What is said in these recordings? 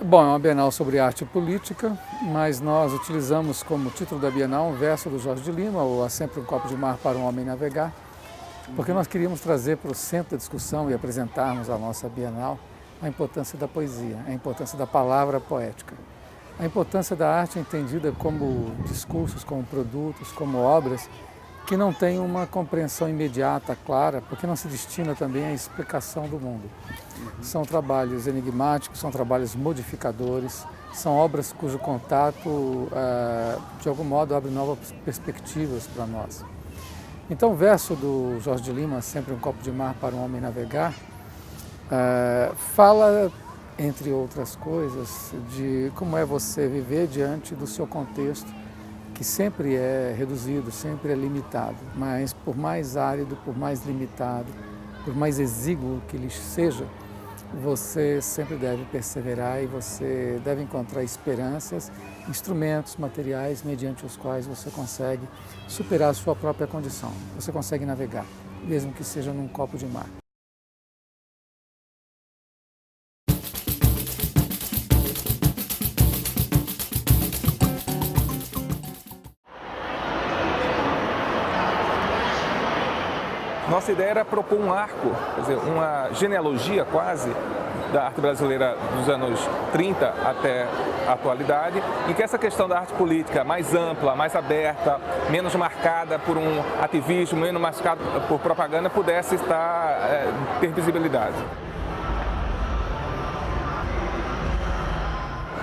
Bom, é uma Bienal sobre arte e política, mas nós utilizamos como título da Bienal um verso do Jorge de Lima, o Há Sempre um Copo de Mar para um Homem Navegar, porque nós queríamos trazer para o centro da discussão e apresentarmos à nossa Bienal a importância da poesia, a importância da palavra poética, a importância da arte entendida como discursos, como produtos, como obras que não têm uma compreensão imediata, clara, porque não se destina também à explicação do mundo. São trabalhos enigmáticos, são trabalhos modificadores, são obras cujo contato, de algum modo, abre novas perspectivas para nós. Então, o verso do Jorge de Lima, Sempre um Copo de Mar para um Homem Navegar, fala, entre outras coisas, de como é você viver diante do seu contexto, que sempre é reduzido, sempre é limitado, mas por mais árido, por mais limitado, por mais exíguo que ele seja, você sempre deve perseverar e você deve encontrar esperanças, instrumentos, materiais mediante os quais você consegue superar a sua própria condição. Você consegue navegar, mesmo que seja num copo de mar. Nossa ideia era propor um arco, quer dizer, uma genealogia quase da arte brasileira dos anos 30 até a atualidade, em que essa questão da arte política mais ampla, mais aberta, menos marcada por um ativismo, menos marcada por propaganda, pudesse ter visibilidade.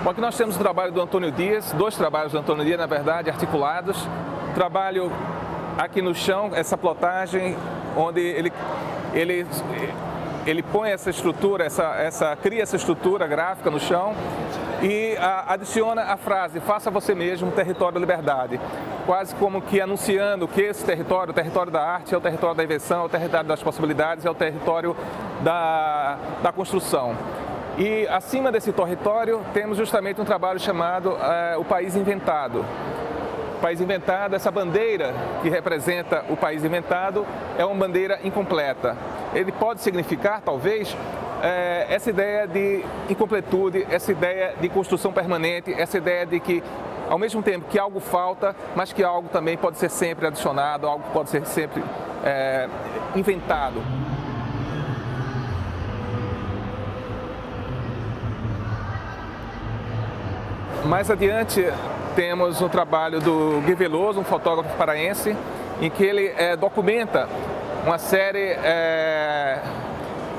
Bom, aqui nós temos o trabalho do Antônio Dias, dois trabalhos do Antônio Dias, na verdade, articulados. Trabalho aqui no chão, essa plotagem, onde ele põe essa estrutura, cria essa estrutura gráfica no chão e adiciona a frase, faça você mesmo, território da liberdade. Quase como que anunciando que esse território, o território da arte, é o território da invenção, é o território das possibilidades, é o território da construção. E acima desse território temos justamente um trabalho chamado O País Inventado. O País Inventado, essa bandeira que representa o país inventado, é uma bandeira incompleta. Ele pode significar, talvez, essa ideia de incompletude, essa ideia de construção permanente, essa ideia de que, ao mesmo tempo que algo falta, mas que algo também pode ser sempre adicionado, algo pode ser sempre inventado. Mais adiante, temos um trabalho do Gui Veloso, um fotógrafo paraense, em que ele documenta uma série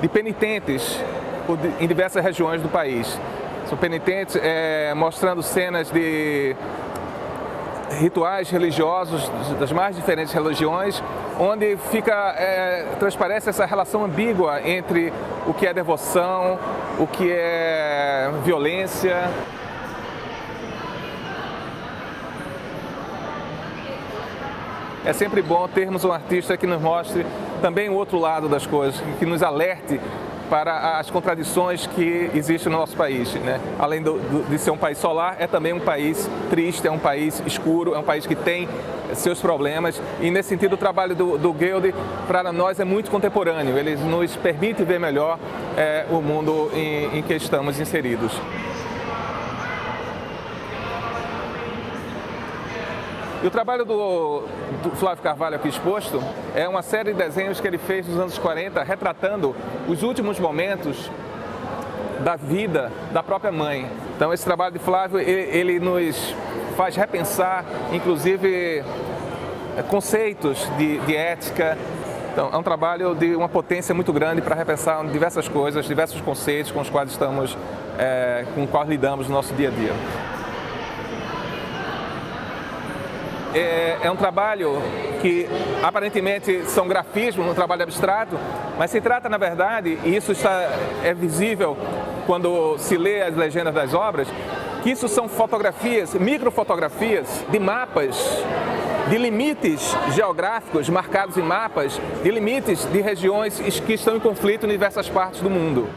de penitentes em diversas regiões do país. São penitentes mostrando cenas de rituais religiosos das mais diferentes religiões, onde transparece essa relação ambígua entre o que é devoção, o que é violência. É sempre bom termos um artista que nos mostre também o outro lado das coisas, que nos alerte para as contradições que existem no nosso país, né? Além de ser um país solar, é também um país triste, é um país escuro, é um país que tem seus problemas. E nesse sentido o trabalho do Guilde, para nós, é muito contemporâneo. Ele nos permite ver melhor o mundo em que estamos inseridos. E o trabalho do Flávio Carvalho aqui exposto é uma série de desenhos que ele fez nos anos 40, retratando os últimos momentos da vida da própria mãe. Então esse trabalho de Flávio, ele nos faz repensar, inclusive, conceitos de ética. Então é um trabalho de uma potência muito grande para repensar diversas coisas, diversos conceitos com os quais com os quais lidamos no nosso dia a dia. É um trabalho que aparentemente são grafismos, um trabalho abstrato, mas se trata, na verdade, e isso é visível quando se lê as legendas das obras, que isso são fotografias, microfotografias de mapas, de limites geográficos marcados em mapas, de limites de regiões que estão em conflito em diversas partes do mundo.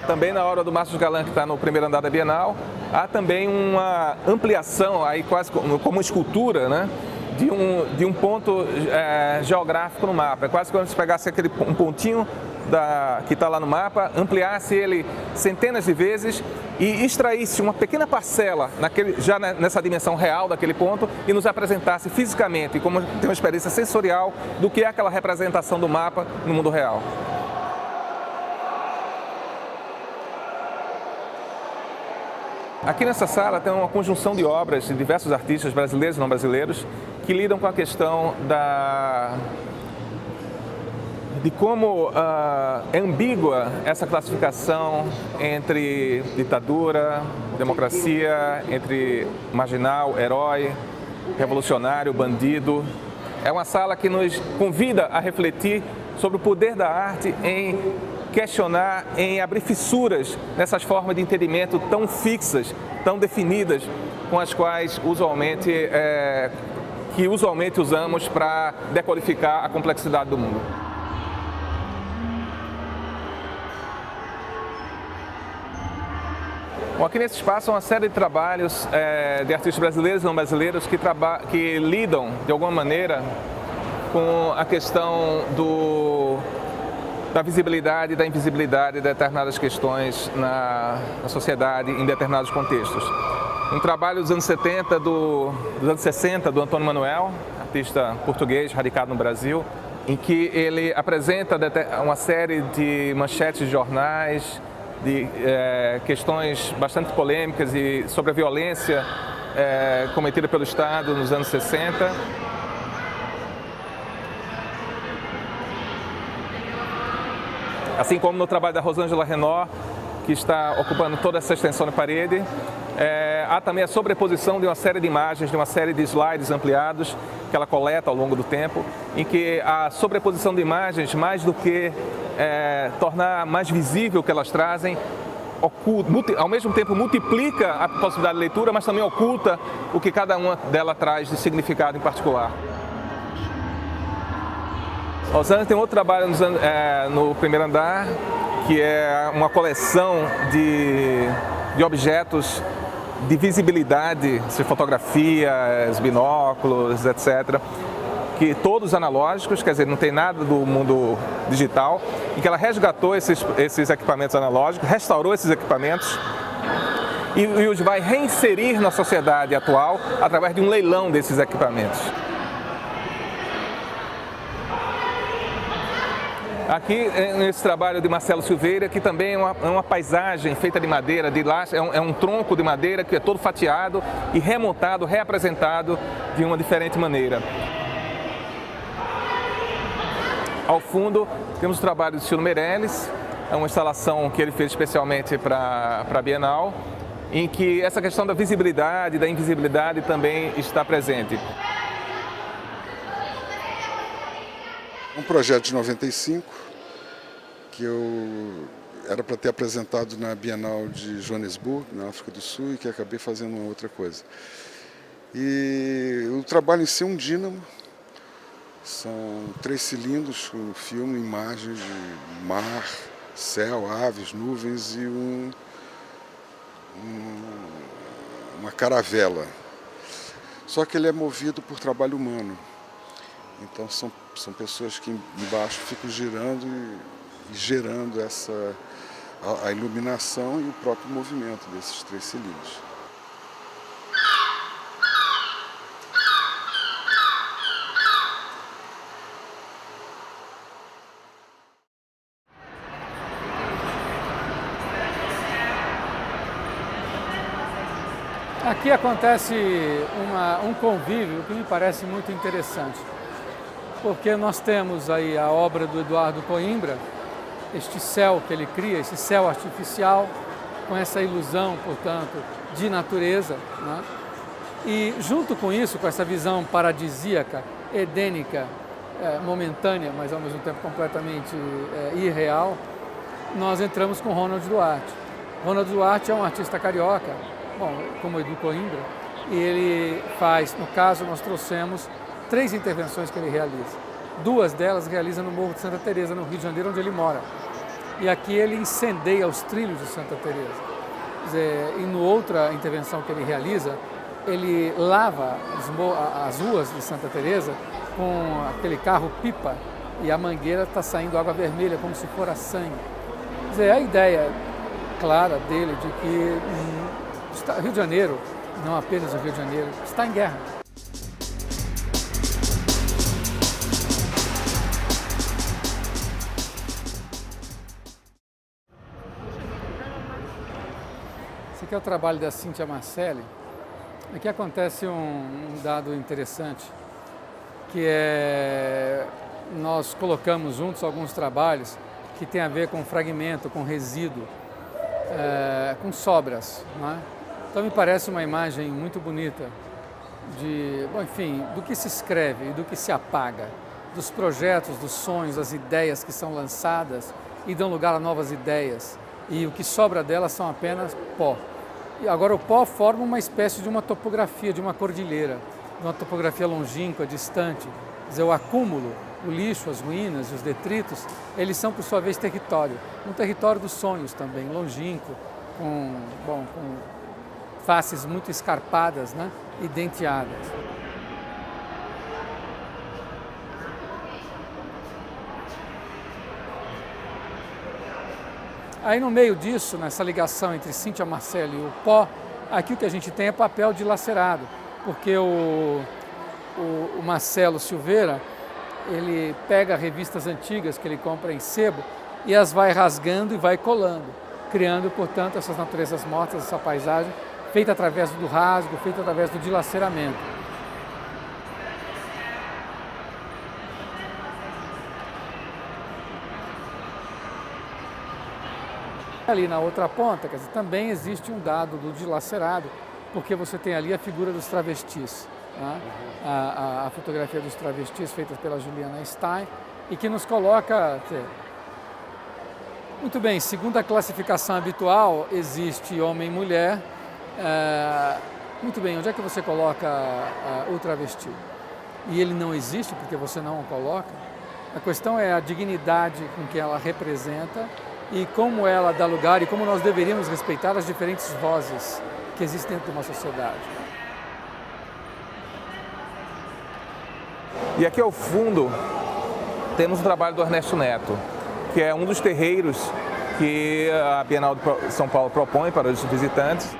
também na obra do Márcio Galan, que está no primeiro andar da Bienal, há também uma ampliação, aí quase como escultura, né? De um ponto geográfico no mapa. É quase como se pegasse um pontinho que está lá no mapa, ampliasse ele centenas de vezes e extraísse uma pequena parcela já nessa dimensão real daquele ponto e nos apresentasse fisicamente, como tem uma experiência sensorial do que é aquela representação do mapa no mundo real. Aqui nessa sala tem uma conjunção de obras de diversos artistas brasileiros e não brasileiros que lidam com a questão de como é ambígua essa classificação entre ditadura, democracia, entre marginal, herói, revolucionário, bandido. É uma sala que nos convida a refletir sobre o poder da arte em questionar, em abrir fissuras nessas formas de entendimento tão fixas, tão definidas, com as quais usualmente usamos para decodificar a complexidade do mundo. Bom, aqui nesse espaço há uma série de trabalhos de artistas brasileiros e não brasileiros que lidam, de alguma maneira, com a questão da visibilidade e da invisibilidade de determinadas questões na sociedade em determinados contextos. Um trabalho dos anos 70, dos anos 60, do Antônio Manuel, artista português radicado no Brasil, em que ele apresenta uma série de manchetes de jornais, de questões bastante polêmicas sobre a violência cometida pelo Estado nos anos 60. Assim como no trabalho da Rosângela Renaud, que está ocupando toda essa extensão de parede, há também a sobreposição de uma série de imagens, de uma série de slides ampliados que ela coleta ao longo do tempo, em que a sobreposição de imagens, mais do que tornar mais visível o que elas trazem, ao mesmo tempo multiplica a possibilidade de leitura, mas também oculta o que cada uma delas traz de significado em particular. Rosângela tem outro trabalho no primeiro andar, que é uma coleção de objetos de visibilidade, de fotografias, binóculos, etc., que todos analógicos, quer dizer, não tem nada do mundo digital, em que ela resgatou esses equipamentos analógicos, restaurou esses equipamentos e os vai reinserir na sociedade atual através de um leilão desses equipamentos. Aqui, nesse trabalho de Marcelo Silveira, que também é uma paisagem feita de madeira, é um tronco de madeira que é todo fatiado e remontado, reapresentado de uma diferente maneira. Ao fundo, temos o trabalho de Ciro Meirelles, é uma instalação que ele fez especialmente para a Bienal, em que essa questão da visibilidade e da invisibilidade também está presente. Um projeto de 95, que era para ter apresentado na Bienal de Joanesburgo, na África do Sul, e que acabei fazendo uma outra coisa. E o trabalho em si é um dínamo, são 3 cilindros com filme, imagens de mar, céu, aves, nuvens e uma caravela. Só que ele é movido por trabalho humano. Então são pessoas que embaixo ficam girando e gerando a iluminação e o próprio movimento desses 3 cilindros. Aqui acontece um convívio que me parece muito interessante, porque nós temos aí a obra do Eduardo Coimbra, este céu que ele cria, esse céu artificial, com essa ilusão, portanto, de natureza, né? E junto com isso, com essa visão paradisíaca, edênica, momentânea, mas ao mesmo tempo completamente irreal, nós entramos com Ronald Duarte. Ronald Duarte é um artista carioca, bom, como Edu Coimbra, e ele faz, no caso, nós trouxemos 3 intervenções que ele realiza. 2 delas realiza no Morro de Santa Teresa, no Rio de Janeiro, onde ele mora. e aqui ele incendeia os trilhos de Santa Teresa. Quer dizer, e no outra intervenção que ele realiza, ele lava as ruas de Santa Teresa com aquele carro-pipa e a mangueira está saindo água vermelha, como se for a sangue. Quer dizer, a ideia clara dele de que o Rio de Janeiro, não apenas o Rio de Janeiro, está em guerra. Esse aqui é o trabalho da Cíntia Marcelli. Aqui acontece um dado interessante, que é nós colocamos juntos alguns trabalhos que tem a ver com fragmento, com resíduo, com sobras, não é? Então me parece uma imagem muito bonita do que se escreve e do que se apaga, dos projetos, dos sonhos, das ideias que são lançadas e dão lugar a novas ideias, e o que sobra delas são apenas pó. E agora o pó forma uma espécie de uma topografia, de uma cordilheira, de uma topografia longínqua, distante. Quer dizer, o acúmulo, o lixo, as ruínas, os detritos, eles são por sua vez território. Um território dos sonhos também, longínquo, com faces muito escarpadas, né, e denteadas. Aí no meio disso, nessa ligação entre Cíntia Marcelli e o pó, aqui o que a gente tem é papel dilacerado, porque o Marcelo Silveira, ele pega revistas antigas que ele compra em sebo e as vai rasgando e vai colando, criando, portanto, essas naturezas mortas, essa paisagem feita através do rasgo, feita através do dilaceramento. Ali na outra ponta, quer dizer, também existe um dado do dilacerado, porque você tem ali a figura dos travestis, né? A fotografia dos travestis feita pela Juliana Stein, e que nos coloca... Muito bem, segundo a classificação habitual, existe homem e mulher. Muito bem, onde é que você coloca o travesti? E ele não existe porque você não o coloca? A questão é a dignidade com que ela representa e como ela dá lugar e como nós deveríamos respeitar as diferentes vozes que existem dentro de uma sociedade. E aqui ao fundo temos o trabalho do Ernesto Neto, que é um dos terreiros que a Bienal de São Paulo propõe para os visitantes.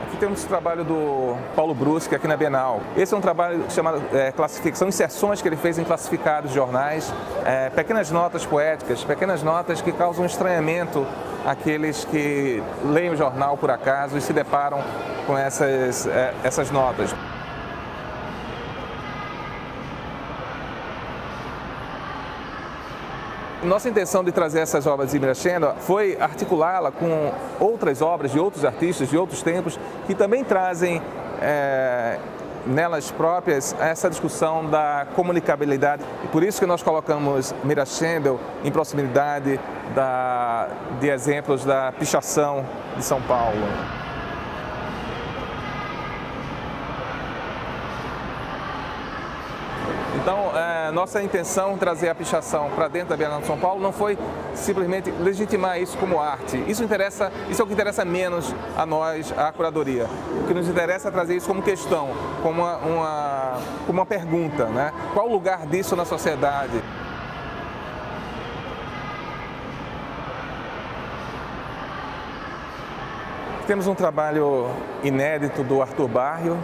Aqui temos o trabalho do Paulo Bruschi aqui na Bienal. Esse é um trabalho chamado classificação, inserções que ele fez em classificados de jornais, pequenas notas poéticas, pequenas notas que causam estranhamento àqueles que leem o jornal por acaso e se deparam com essas notas. Nossa intenção de trazer essas obras de Mirachendo foi articulá-la com outras obras de outros artistas de outros tempos que também trazem nelas próprias essa discussão da comunicabilidade. E por isso que nós colocamos Mirachendo em proximidade de exemplos da pichação de São Paulo. Então, nossa intenção em trazer a pichação para dentro da Bienal de São Paulo não foi simplesmente legitimar isso como arte. Isso é o que interessa menos a nós, a curadoria. O que nos interessa é trazer isso como questão, como uma pergunta, né? Qual o lugar disso na sociedade? Temos um trabalho inédito do Arthur Barrio,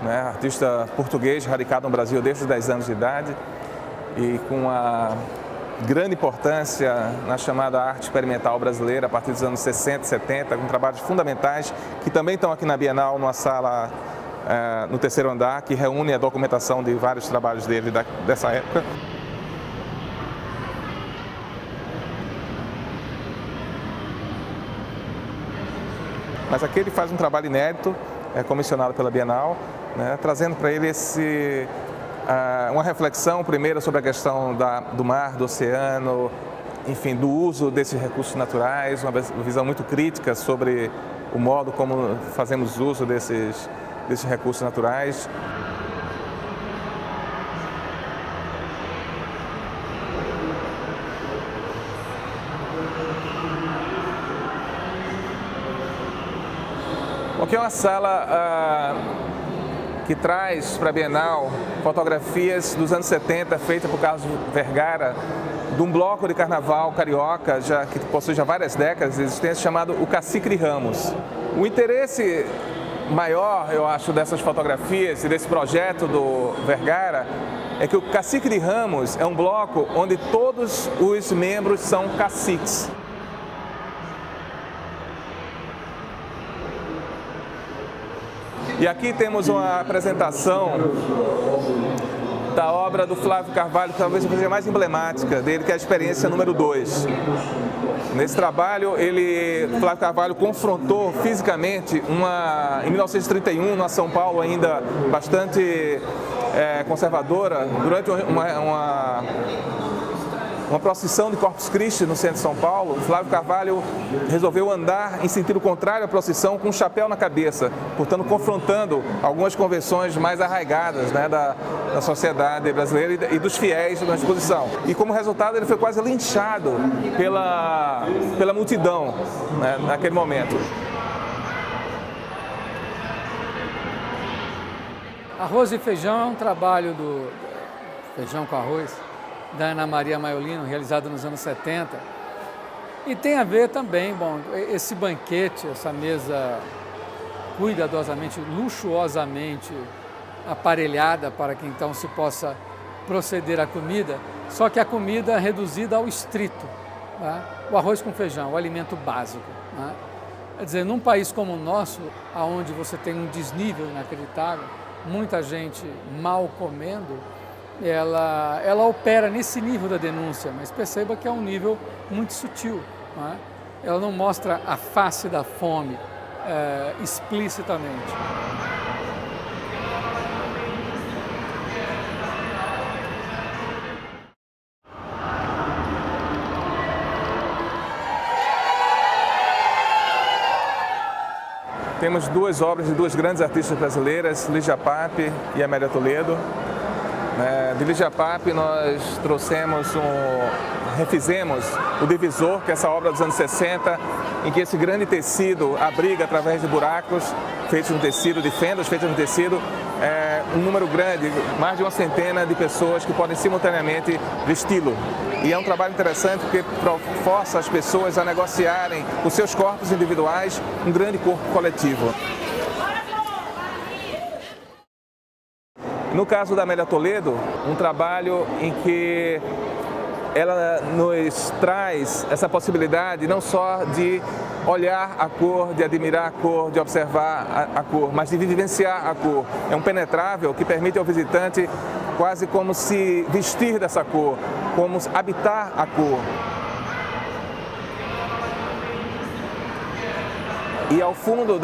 né, artista português radicado no Brasil desde os 10 anos de idade e com uma grande importância na chamada arte experimental brasileira a partir dos anos 60 e 70, com trabalhos fundamentais que também estão aqui na Bienal, numa sala no terceiro andar, que reúne a documentação de vários trabalhos dele dessa época. Mas aqui ele faz um trabalho inédito, comissionado pela Bienal, né, trazendo para ele uma reflexão primeiro sobre a questão do mar, do oceano, enfim, do uso desses recursos naturais, uma visão muito crítica sobre o modo como fazemos uso desses recursos naturais. Porque é uma sala que traz para a Bienal fotografias dos anos 70 feitas por Carlos Vergara, de um bloco de carnaval carioca, que possui já várias décadas de existência, chamado o Cacique Ramos. O interesse maior, eu acho, dessas fotografias e desse projeto do Vergara é que o Cacique de Ramos é um bloco onde todos os membros são caciques. E aqui temos uma apresentação da obra do Flávio Carvalho, que talvez seja a mais emblemática dele, que é a experiência número 2. Nesse trabalho, Flávio Carvalho confrontou fisicamente em 1931, na São Paulo ainda bastante conservadora, durante uma procissão de Corpus Christi no centro de São Paulo, Flávio Carvalho resolveu andar em sentido contrário à procissão com um chapéu na cabeça, portanto confrontando algumas convenções mais arraigadas, né, da sociedade brasileira e dos fiéis na exposição. E como resultado ele foi quase linchado pela multidão, né, naquele momento. Arroz e feijão é um trabalho do feijão com arroz, da Ana Maria Maiolino, realizado nos anos 70. E tem a ver também, esse banquete, essa mesa cuidadosamente, luxuosamente aparelhada para que então se possa proceder à comida, só que a comida reduzida ao estrito, tá? O arroz com feijão, o alimento básico, tá? Quer dizer, num país como o nosso, onde você tem um desnível inacreditável, muita gente mal comendo, ela opera nesse nível da denúncia, mas perceba que é um nível muito sutil, não é? Ela não mostra a face da fome explicitamente. Temos duas obras de duas grandes artistas brasileiras, Lígia Pape e Amélia Toledo. De Lígia Pape nós refizemos o Divisor, que é essa obra dos anos 60, em que esse grande tecido abriga através de buracos feitos no tecido, de fendas feitas no tecido, um número grande, mais de uma centena de pessoas que podem simultaneamente vesti-lo. E é um trabalho interessante porque força as pessoas a negociarem os seus corpos individuais um grande corpo coletivo. No caso da Amélia Toledo, um trabalho em que ela nos traz essa possibilidade não só de olhar a cor, de admirar a cor, de observar a cor, mas de vivenciar a cor. É um penetrável que permite ao visitante quase como se vestir dessa cor, como habitar a cor. E ao fundo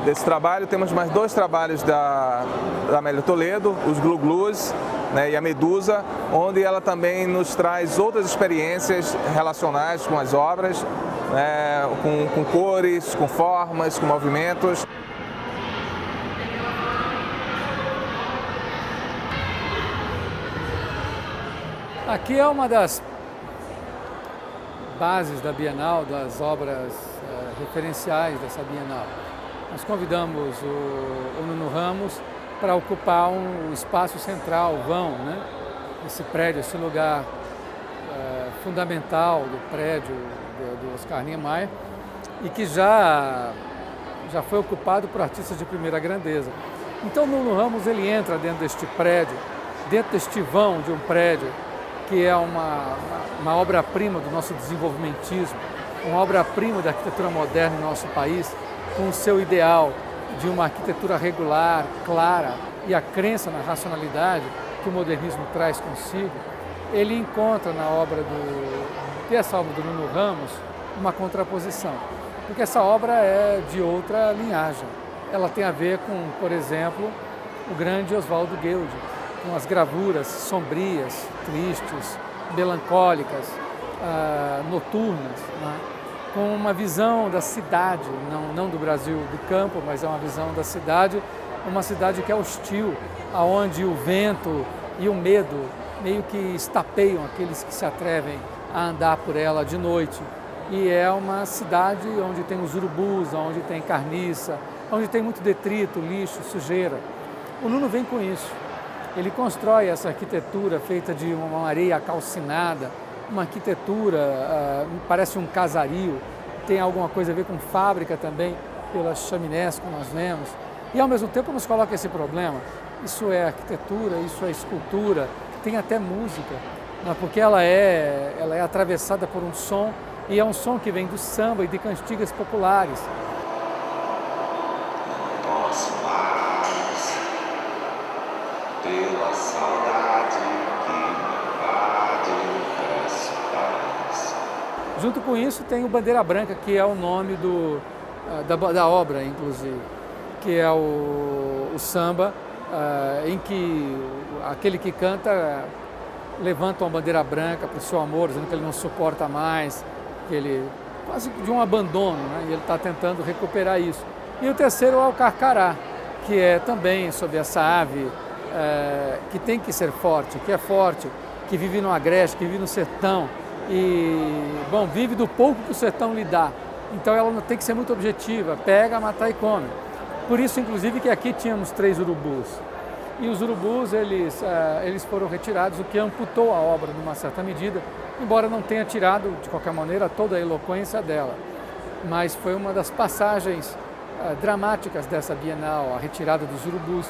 desse trabalho temos mais dois trabalhos da Amélia Toledo, os Glu-Glus, né, e a Medusa, onde ela também nos traz outras experiências relacionadas com as obras, né, com cores, com formas, com movimentos. Aqui é uma das bases da Bienal, das obras referenciais dessa Bienal. Nós convidamos o Nuno Ramos para ocupar um espaço central, o vão, né? Esse prédio, esse lugar fundamental do prédio do Oscar Niemeyer e que já foi ocupado por artistas de primeira grandeza. Então o Nuno Ramos ele entra dentro deste prédio, dentro deste vão de um prédio que é uma obra-prima do nosso desenvolvimentismo, uma obra-prima da arquitetura moderna no nosso país, com o seu ideal de uma arquitetura regular, clara e a crença na racionalidade que o modernismo traz consigo. Ele encontra na obra dessa obra do Nuno Ramos uma contraposição, porque essa obra é de outra linhagem. Ela tem a ver com, por exemplo, o grande Oswaldo Guilde, com as gravuras sombrias, tristes, melancólicas, noturnas, né? Com uma visão da cidade, não do Brasil do campo, mas é uma visão da cidade, uma cidade que é hostil, aonde o vento e o medo meio que estapeiam aqueles que se atrevem a andar por ela de noite. e é uma cidade onde tem os urubus, onde tem carniça, onde tem muito detrito, lixo, sujeira. O Nuno vem com isso. Ele constrói essa arquitetura feita de uma areia calcinada, uma arquitetura, parece um casario, tem alguma coisa a ver com fábrica também, pelas chaminés que nós vemos. E ao mesmo tempo nos coloca esse problema. Isso é arquitetura, isso é escultura, tem até música, né? Porque ela é atravessada por um som, e é um som que vem do samba e de cantigas populares. Pela saudade que me invade o verso paz. Junto com isso tem o Bandeira Branca, que é o nome da obra, inclusive, que é o samba em que aquele que canta levanta uma bandeira branca para o seu amor, dizendo que ele não suporta mais, que ele quase de um abandono, né? E ele está tentando recuperar isso. E o terceiro é o Carcará, que é também sobre essa ave que tem que ser forte, que é forte, que vive no agreste, que vive no sertão e, bom, vive do pouco que o sertão lhe dá. Então ela tem que ser muito objetiva, pega, matar e come. Por isso, inclusive, que aqui tínhamos 3 urubus. E os urubus, eles foram retirados, o que amputou a obra numa certa medida, embora não tenha tirado, de qualquer maneira, toda a eloquência dela. Mas foi uma das passagens dramáticas dessa Bienal, a retirada dos urubus,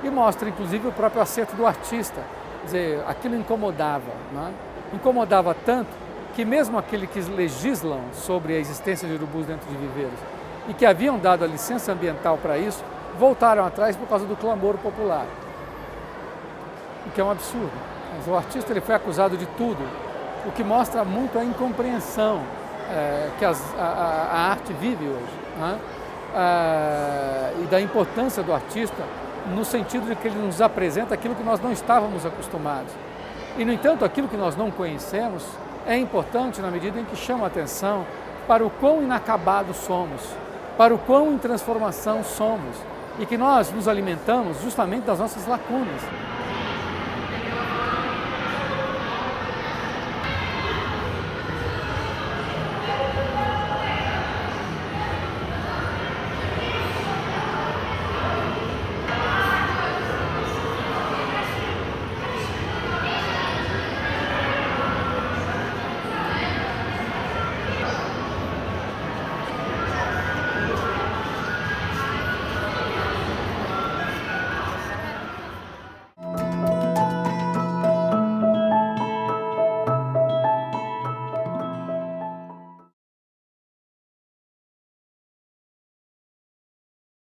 e mostra, inclusive, o próprio acerto do artista. Quer dizer, aquilo incomodava, né? Incomodava tanto que mesmo aqueles que legislam sobre a existência de urubus dentro de viveiros e que haviam dado a licença ambiental para isso, voltaram atrás por causa do clamor popular, o que é um absurdo. Mas o artista ele foi acusado de tudo, o que mostra muito a incompreensão que a arte vive hoje, né? E da importância do artista no sentido de que ele nos apresenta aquilo que nós não estávamos acostumados. E, no entanto, aquilo que nós não conhecemos é importante na medida em que chama a atenção para o quão inacabados somos, para o quão em transformação somos, e que nós nos alimentamos justamente das nossas lacunas.